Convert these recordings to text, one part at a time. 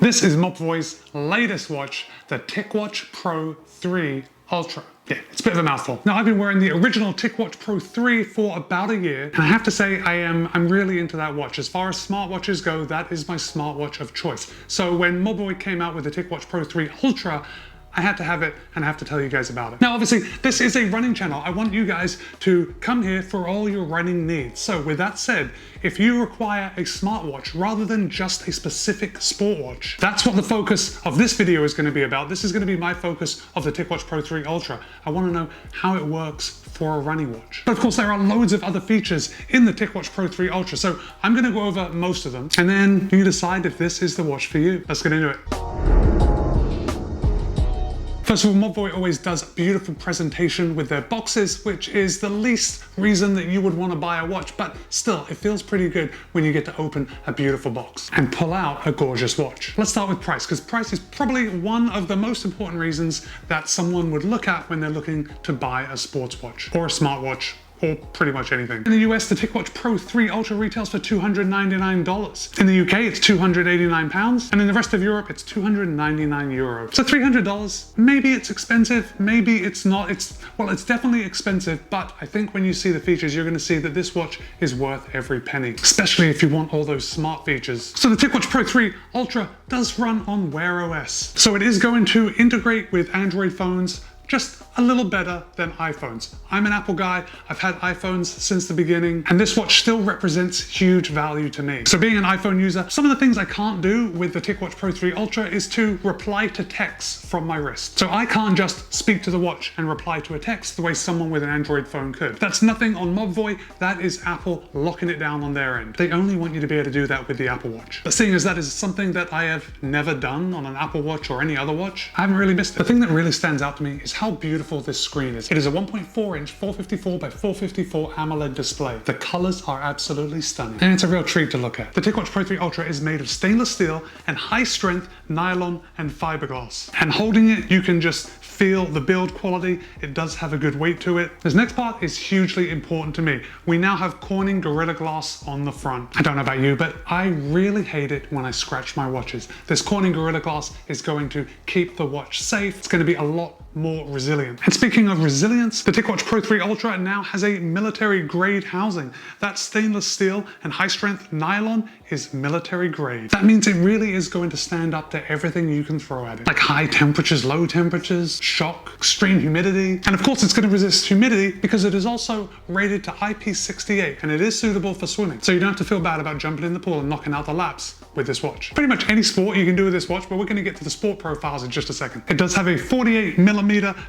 This is Mobvoy's latest watch, the TicWatch Pro 3 Ultra. Yeah, it's a bit of a mouthful. Now, I've been wearing the original TicWatch Pro 3 for about a year, and I have to say I'm really into that watch. As far as smartwatches go, that is my smartwatch of choice. So when Mobvoy came out with the TicWatch Pro 3 Ultra, I had to have it and I have to tell you guys about it. Now, obviously, this is a running channel. I want you guys to come here for all your running needs. So with that said, if you require a smartwatch rather than just a specific sport watch, that's what the focus of this video is going to be about. This is going to be my focus of the TicWatch Pro 3 Ultra. I want to know how it works for a running watch. But of course, there are loads of other features in the TicWatch Pro 3 Ultra. So I'm going to go over most of them, and then you decide if this is the watch for you. Let's get into it. First of all, Mobvoy always does a beautiful presentation with their boxes, which is the least reason that you would want to buy a watch, but still, it feels pretty good when you get to open a beautiful box and pull out a gorgeous watch. Let's start with price, because price is probably one of the most important reasons that someone would look at when they're looking to buy a sports watch or a smartwatch, or pretty much anything. In the US, the TicWatch Pro 3 Ultra retails for $299. In the UK, it's £289, and in the rest of Europe, it's €299. So $300, maybe it's expensive, maybe it's not. Well, it's definitely expensive, but I think when you see the features, you're gonna see that this watch is worth every penny, especially if you want all those smart features. So the TicWatch Pro 3 Ultra does run on Wear OS. So it is going to integrate with Android phones, just a little better than iPhones. I'm an Apple guy, I've had iPhones since the beginning, and this watch still represents huge value to me. So being an iPhone user, some of the things I can't do with the TicWatch Pro 3 Ultra is to reply to texts from my wrist. So I can't just speak to the watch and reply to a text the way someone with an Android phone could. That's nothing on Mobvoy, that is Apple locking it down on their end. They only want you to be able to do that with the Apple Watch. But seeing as that is something that I have never done on an Apple Watch or any other watch, I haven't really missed it. The thing that really stands out to me is how beautiful this screen is. It is a 1.4-inch 454 by 454 AMOLED display. The colors are absolutely stunning, and it's a real treat to look at. The TicWatch Pro 3 Ultra is made of stainless steel and high-strength nylon and fiberglass. And holding it, you can just feel the build quality. It does have a good weight to it. This next part is hugely important to me. We now have Corning Gorilla Glass on the front. I don't know about you, but I really hate it when I scratch my watches. This Corning Gorilla Glass is going to keep the watch safe. It's going to be a lot more resilient. And speaking of resilience, the TicWatch Pro 3 Ultra now has a military grade housing. That stainless steel and high strength nylon is military grade. That means it really is going to stand up to everything you can throw at it. Like high temperatures, low temperatures, shock, extreme humidity. And of course it's going to resist humidity because it is also rated to IP68 and it is suitable for swimming. So you don't have to feel bad about jumping in the pool and knocking out the laps with this watch. Pretty much any sport you can do with this watch, but we're going to get to the sport profiles in just a second. It does have a 48mm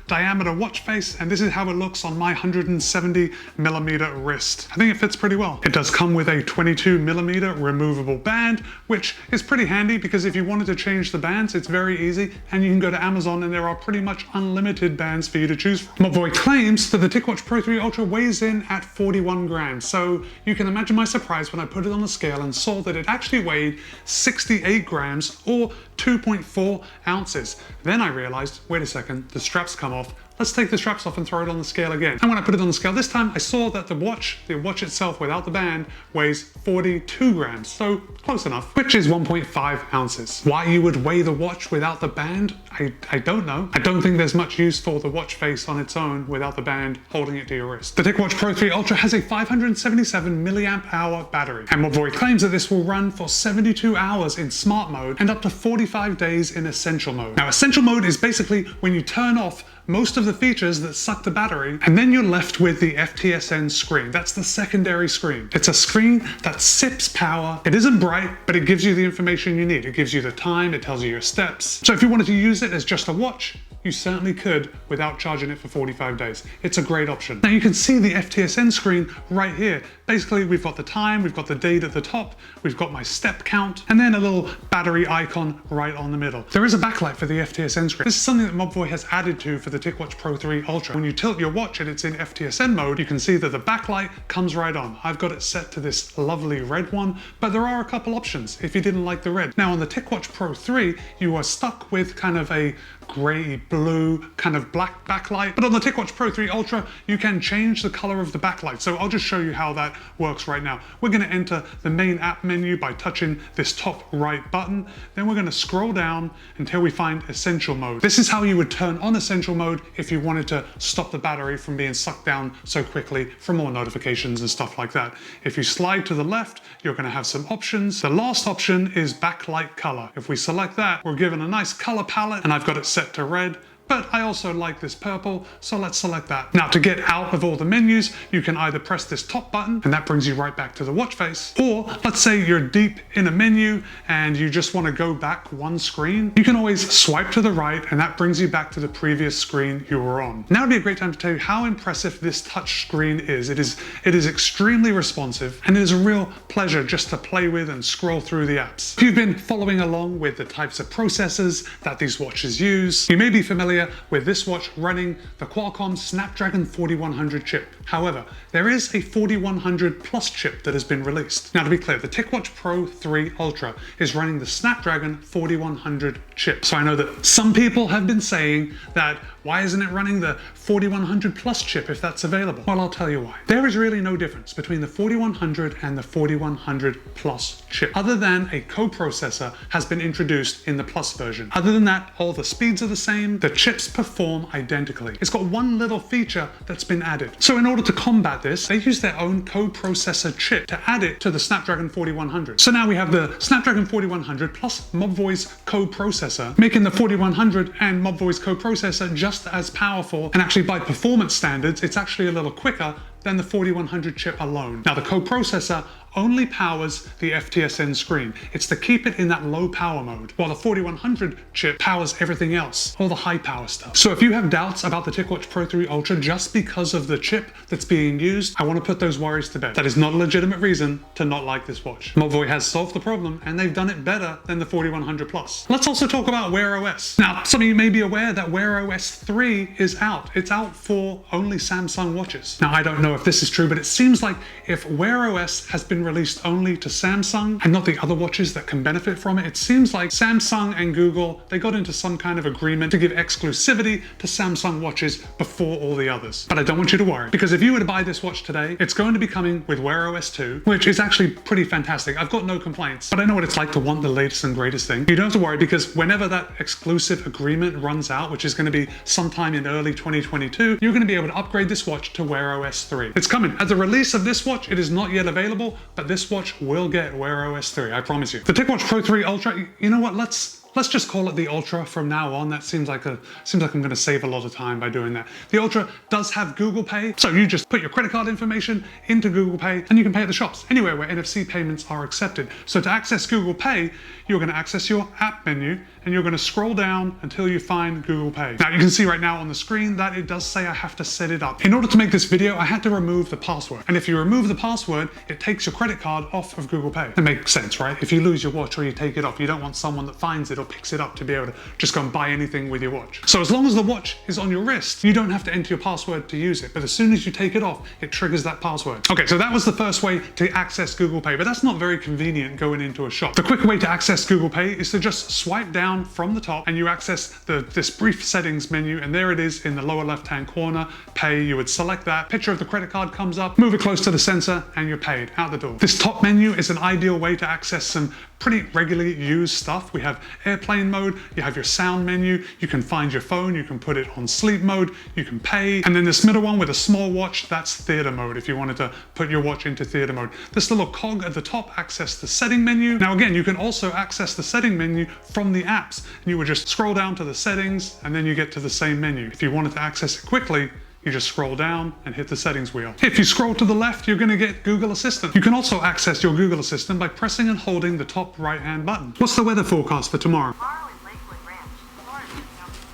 diameter watch face, and this is how it looks on my 170mm wrist. I think it fits pretty well. It does come with a 22mm removable band, which is pretty handy because if you wanted to change the bands, it's very easy, and you can go to Amazon and there are pretty much unlimited bands for you to choose from. Mobvoy claims that the TicWatch Pro 3 Ultra weighs in at 41 grams, so you can imagine my surprise when I put it on the scale and saw that it actually weighed 68 grams or 2.4 ounces. Then I realized, wait a second, the straps come off. Let's take the straps off and throw it on the scale again. And when I put it on the scale this time, I saw that the watch itself without the band weighs 42 grams, so close enough, which is 1.5 ounces. Why you would weigh the watch without the band, I don't know. I don't think there's much use for the watch face on its own without the band holding it to your wrist. The TicWatch Pro 3 Ultra has a 577 milliamp hour battery, and Mobvoy claims that this will run for 72 hours in smart mode and up to 45 days in essential mode. Now, essential mode is basically when you turn off most of the features that suck the battery, and then you're left with the FTSN screen. That's the secondary screen. It's a screen that sips power. It isn't bright, but it gives you the information you need. It gives you the time, it tells you your steps. So if you wanted to use it as just a watch, you certainly could without charging it for 45 days. It's a great option. Now you can see the FTSN screen right here. Basically, we've got the time, we've got the date at the top, we've got my step count, and then a little battery icon right on the middle. There is a backlight for the FTSN screen. This is something that Mobvoy has added to for the TicWatch Pro 3 Ultra. When you tilt your watch and it's in FTSN mode, you can see that the backlight comes right on. I've got it set to this lovely red one, but there are a couple options if you didn't like the red. Now on the TicWatch Pro 3, you are stuck with kind of a gray blue kind of black backlight. But on the TicWatch Pro 3 Ultra, you can change the color of the backlight. So I'll just show you how that works right now. We're going to enter the main app menu by touching this top right button. Then we're going to scroll down until we find Essential Mode. This is how you would turn on Essential Mode if you wanted to stop the battery from being sucked down so quickly from more notifications and stuff like that. If you slide to the left, you're going to have some options. The last option is Backlight Color. If we select that, we're given a nice color palette, and I've got it set to red. But I also like this purple, so let's select that. Now, to get out of all the menus, you can either press this top button, and that brings you right back to the watch face, or let's say you're deep in a menu and you just want to go back one screen, you can always swipe to the right, and that brings you back to the previous screen you were on. Now would be a great time to tell you how impressive this touch screen is. It is extremely responsive, and it is a real pleasure just to play with and scroll through the apps. If you've been following along with the types of processors that these watches use, you may be familiar with this watch running the Qualcomm Snapdragon 4100 chip. However, there is a 4100 Plus chip that has been released. Now, to be clear, the TicWatch Pro 3 Ultra is running the Snapdragon 4100 chip. So I know that some people have been saying that why isn't it running the 4100 Plus chip if that's available? Well, I'll tell you why. There is really no difference between the 4100 and the 4100 Plus chip, other than a coprocessor has been introduced in the Plus version. Other than that, all the speeds are the same, the chips perform identically. It's got one little feature that's been added. So in order to combat this, they use their own coprocessor chip to add it to the Snapdragon 4100. So now we have the Snapdragon 4100 plus Mobvoice coprocessor, making the 4100 and Mobvoice coprocessor just as powerful, and actually by performance standards, it's actually a little quicker than the 4100 chip alone. Now, the coprocessor only powers the FTSN screen. It's to keep it in that low power mode, while the 4100 chip powers everything else, all the high power stuff. So if you have doubts about the TicWatch Pro 3 Ultra just because of the chip that's being used, I want to put those worries to bed. That is not a legitimate reason to not like this watch. Mobvoi has solved the problem, and they've done it better than the 4100 Plus. Let's also talk about Wear OS. Now, some of you may be aware that Wear OS 3 is out. It's out for only Samsung watches. Now, I don't know if this is true, but it seems like if Wear OS has been released only to Samsung and not the other watches that can benefit from it, it seems like Samsung and Google, they got into some kind of agreement to give exclusivity to Samsung watches before all the others. But I don't want you to worry, because if you were to buy this watch today, it's going to be coming with Wear OS 2, which is actually pretty fantastic. I've got no complaints, but I know what it's like to want the latest and greatest thing. You don't have to worry, because whenever that exclusive agreement runs out, which is going to be sometime in early 2022, you're going to be able to upgrade this watch to Wear OS 3. It's coming. At the release of this watch, it is not yet available, but this watch will get Wear OS 3, I promise you. The TicWatch Pro 3 Ultra, you know what, let's just call it the Ultra from now on. That seems like I'm going to save a lot of time by doing that. The Ultra does have Google Pay, so you just put your credit card information into Google Pay and you can pay at the shops, anywhere where NFC payments are accepted. So to access Google Pay, you're going to access your app menu and you're going to scroll down until you find Google Pay. Now you can see right now on the screen that it does say I have to set it up. In order to make this video, I had to remove the password. And if you remove the password, it takes your credit card off of Google Pay. That makes sense, right? If you lose your watch or you take it off, you don't want someone that finds it or picks it up to be able to just go and buy anything with your watch. So as long as the watch is on your wrist, you don't have to enter your password to use it. But as soon as you take it off, it triggers that password. Okay, so that was the first way to access Google Pay, but that's not very convenient going into a shop. The quicker way to access Google Pay is to just swipe down from the top and you access this brief settings menu, and there it is in the lower left-hand corner, Pay. You would select that, picture of the credit card comes up, move it close to the sensor, and you're paid, out the door. This top menu is an ideal way to access some pretty regularly used stuff. We have airplane mode, you have your sound menu, you can find your phone, you can put it on sleep mode, you can pay, and then this middle one with a small watch, that's theater mode if you wanted to put your watch into theater mode. This little cog at the top access the setting menu. Now again, you can also access the setting menu from the apps, and you would just scroll down to the settings and then you get to the same menu. If you wanted to access it quickly, you just scroll down and hit the settings wheel. If you scroll to the left, you're going to get Google Assistant. You can also access your Google Assistant by pressing and holding the top right-hand button. What's the weather forecast for tomorrow? Tomorrow in Lakewood Ranch, Florida,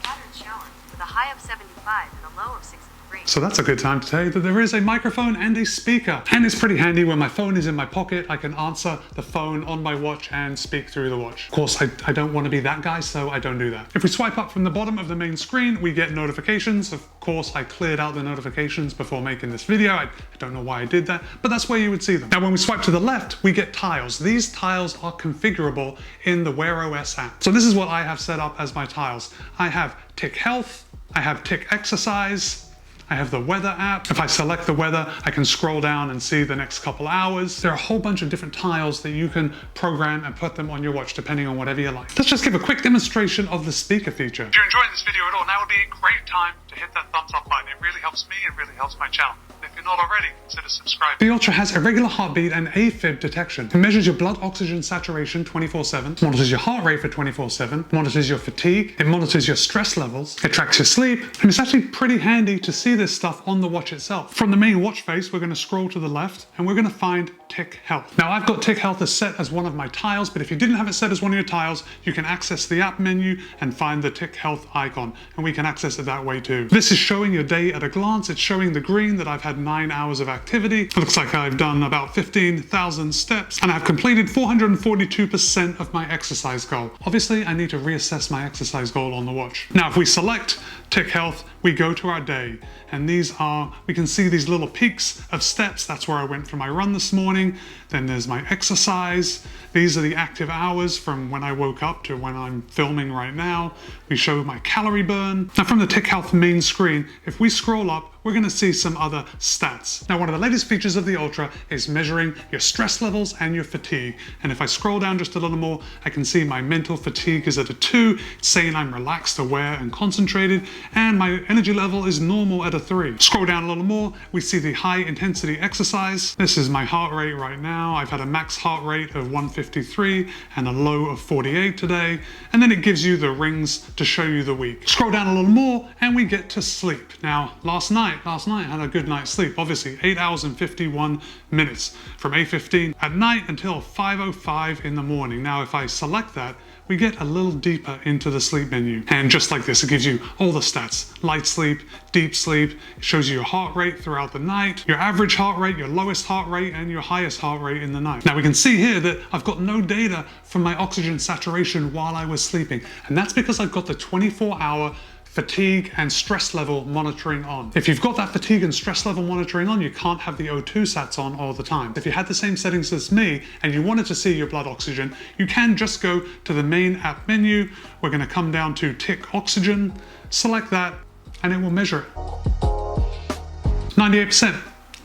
scattered showers with a high of 75 and a low of 63. So that's a good time to tell you that there is a microphone and a speaker. And it's pretty handy when my phone is in my pocket, I can answer the phone on my watch and speak through the watch. Of course, I don't want to be that guy, so I don't do that. If we swipe up from the bottom of the main screen, we get notifications. Of course, I cleared out the notifications before making this video. I don't know why I did that, but that's where you would see them. Now, when we swipe to the left, we get tiles. These tiles are configurable in the Wear OS app. So this is what I have set up as my tiles. I have Tic Health, I have Tic Exercise, I have the weather app. If I select the weather, I can scroll down and see the next couple hours. There are a whole bunch of different tiles that you can program and put them on your watch depending on whatever you like. Let's just give a quick demonstration of the speaker feature. If you're enjoying this video at all, now would be a great time to hit that thumbs up button. It really helps me, it really helps my channel. If you're not already, consider subscribing. The Ultra has irregular heartbeat and AFib detection. It measures your blood oxygen saturation 24/7, monitors your heart rate for 24/7, monitors your fatigue, it monitors your stress levels, it tracks your sleep, and it's actually pretty handy to see this stuff on the watch itself. From the main watch face, we're going to scroll to the left and we're going to find Tic Health. Now, I've got Tic Health as set as one of my tiles, but if you didn't have it set as one of your tiles, you can access the app menu and find the Tic Health icon, and we can access it that way too. This is showing your day at a glance. It's showing the green that I've had 9 hours of activity. It looks like I've done about 15,000 steps and I've completed 442% of my exercise goal. Obviously, I need to reassess my exercise goal on the watch. Now, if we select Tic Health, we go to our day, and we can see these little peaks of steps. That's where I went for my run this morning. Then there's my exercise. These are the active hours from when I woke up to when I'm filming right now. We show my calorie burn. Now, from the Tic Health main screen, if we scroll up, we're going to see some other stats. Now, one of the latest features of the Ultra is measuring your stress levels and your fatigue. And if I scroll down just a little more, I can see my mental fatigue is at a 2, it's saying I'm relaxed, aware, and concentrated, and my energy level is normal at a 3. Scroll down a little more, we see the high intensity exercise. This is my heart rate right now. I've had a max heart rate of 153 and a low of 48 today. And then it gives you the rings to show you the week. Scroll down a little more and we get to sleep. Now, last night I had a good night's sleep. Obviously, 8 hours and 51 minutes from 8:15 at night until 5:05 in the morning. Now, if I select that, we get a little deeper into the sleep menu. And just like this, it gives you all the stats. Light sleep, deep sleep, it shows you your heart rate throughout the night, your average heart rate, your lowest heart rate, and your highest heart rate in the night. Now we can see here that I've got no data from my oxygen saturation while I was sleeping. And that's because I've got the 24-hour fatigue and stress level monitoring on. If you've got that fatigue and stress level monitoring on, you can't have the O2 sats on all the time. If you had the same settings as me and you wanted to see your blood oxygen, you can just go to the main app menu. We're going to come down to Tic Oxygen, select that, and it will measure it. 98%.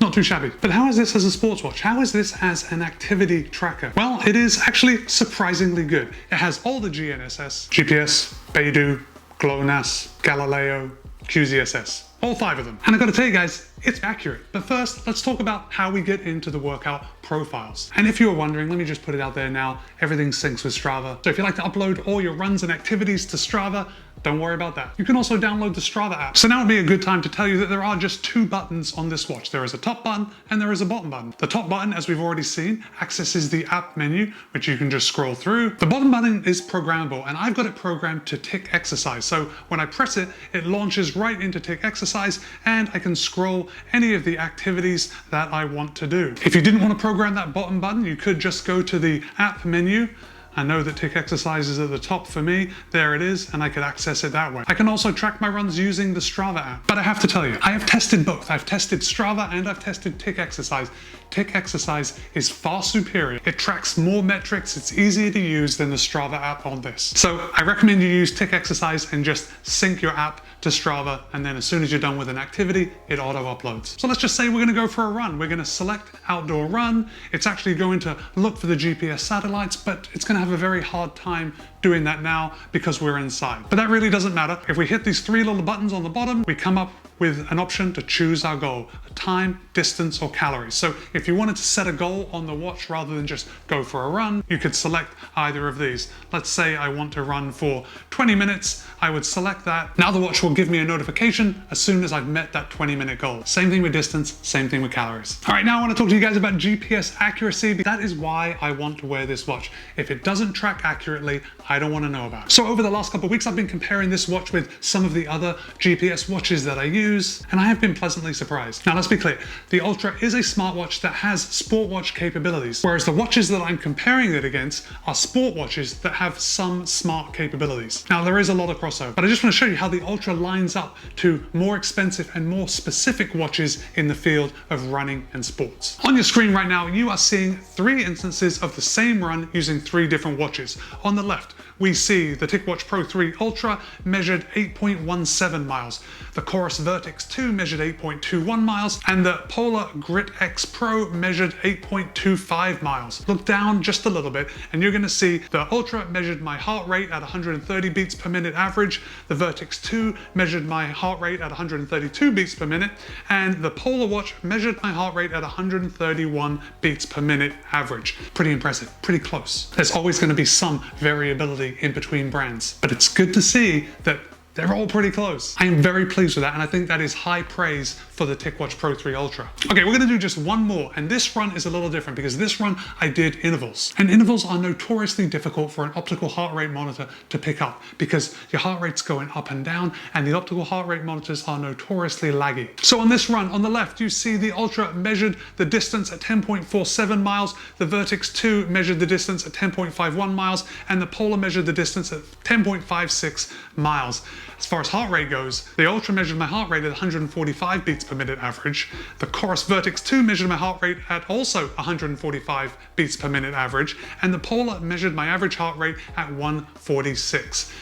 Not too shabby. But how is this as a sports watch? How is this as an activity tracker? Well, it is actually surprisingly good. It has all the GNSS, GPS, Beidou, GLONASS, Galileo, QZSS. All 5 of them. And I've got to tell you guys, it's accurate. But first, let's talk about how we get into the workout profiles. And if you were wondering, let me just put it out there now, everything syncs with Strava. So if you like to upload all your runs and activities to Strava, don't worry about that. You can also download the Strava app. So now would be a good time to tell you that there are just 2 buttons on this watch. There is a top button and there is a bottom button. The top button, as we've already seen, accesses the app menu, which you can just scroll through. The bottom button is programmable, and I've got it programmed to Tic Exercise. So when I press it, it launches right into Tic Exercise, and I can scroll any of the activities that I want to do. If you didn't want to program that bottom button, you could just go to the app menu. I know that Tic Exercise is at the top for me. There it is, and I could access it that way. I can also track my runs using the Strava app. But I have to tell you, I have tested both. I've tested Strava and I've tested Tic Exercise. Tic Exercise is far superior. It tracks more metrics. It's easier to use than the Strava app on this. So I recommend you use Tic Exercise and just sync your app to Strava, and then as soon as you're done with an activity, it auto uploads. So let's just say we're gonna go for a run. We're gonna select outdoor run. It's actually going to look for the GPS satellites, but it's gonna have a very hard time doing that now because we're inside. But that really doesn't matter. If we hit these 3 little buttons on the bottom, we come up with an option to choose our goal, time, distance, or calories. So if you wanted to set a goal on the watch rather than just go for a run, you could select either of these. Let's say I want to run for 20 minutes, I would select that. Now the watch will give me a notification as soon as I've met that 20-minute goal. Same thing with distance, same thing with calories. All right, now I want to talk to you guys about GPS accuracy. That is why I want to wear this watch. If it doesn't track accurately, I don't want to know about it. So over the last couple of weeks, I've been comparing this watch with some of the other GPS watches that I use. reviews, and I have been pleasantly surprised. Now let's be clear, the Ultra is a smartwatch that has sport watch capabilities, whereas the watches that I'm comparing it against are sport watches that have some smart capabilities. Now there is a lot of crossover, but I just want to show you how the Ultra lines up to more expensive and more specific watches in the field of running and sports. On your screen right now, you are seeing 3 instances of the same run using 3 different watches. On the left, we see the TicWatch Pro 3 Ultra measured 8.17 miles, the Chorus Vertex 2 measured 8.21 miles, and the Polar Grit X Pro measured 8.25 miles. Look down just a little bit and you're going to see the Ultra measured my heart rate at 130 beats per minute average, the Vertex 2 measured my heart rate at 132 beats per minute, and the Polar Watch measured my heart rate at 131 beats per minute average. Pretty impressive, pretty close. There's always going to be some variability in between brands, but it's good to see that they're all pretty close. I am very pleased with that, and I think that is high praise for the TicWatch Pro 3 Ultra. Okay, we're gonna do just one more, and this run is a little different because this run I did intervals. And intervals are notoriously difficult for an optical heart rate monitor to pick up because your heart rate's going up and down, and the optical heart rate monitors are notoriously laggy. So on this run, on the left, you see the Ultra measured the distance at 10.47 miles, the Vertex 2 measured the distance at 10.51 miles, and the Polar measured the distance at 10.56 miles. As far as heart rate goes, the Ultra measured my heart rate at 145 beats per minute average. The Chorus Vertex 2 measured my heart rate at also 145 beats per minute average. And the Polar measured my average heart rate at 146.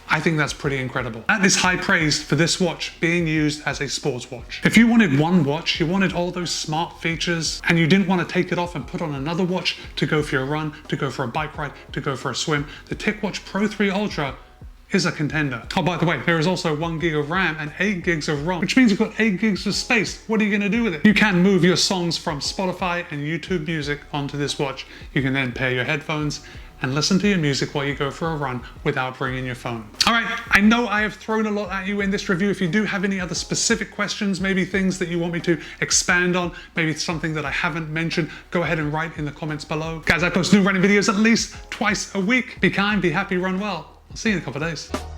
I think that's pretty incredible. That is high praise for this watch being used as a sports watch. If you wanted one watch, you wanted all those smart features, and you didn't want to take it off and put on another watch to go for your run, to go for a bike ride, to go for a swim, the TicWatch Pro 3 Ultra is a contender. Oh, by the way, there is also 1 gig of RAM and 8 gigs of ROM, which means you've got 8 gigs of space. What are you gonna do with it? You can move your songs from Spotify and YouTube Music onto this watch. You can then pair your headphones and listen to your music while you go for a run without bringing your phone. All right, I know I have thrown a lot at you in this review. If you do have any other specific questions, maybe things that you want me to expand on, maybe it's something that I haven't mentioned, go ahead and write in the comments below. Guys, I post new running videos at least twice a week. Be kind, be happy, run well. I'll see you in a couple of days.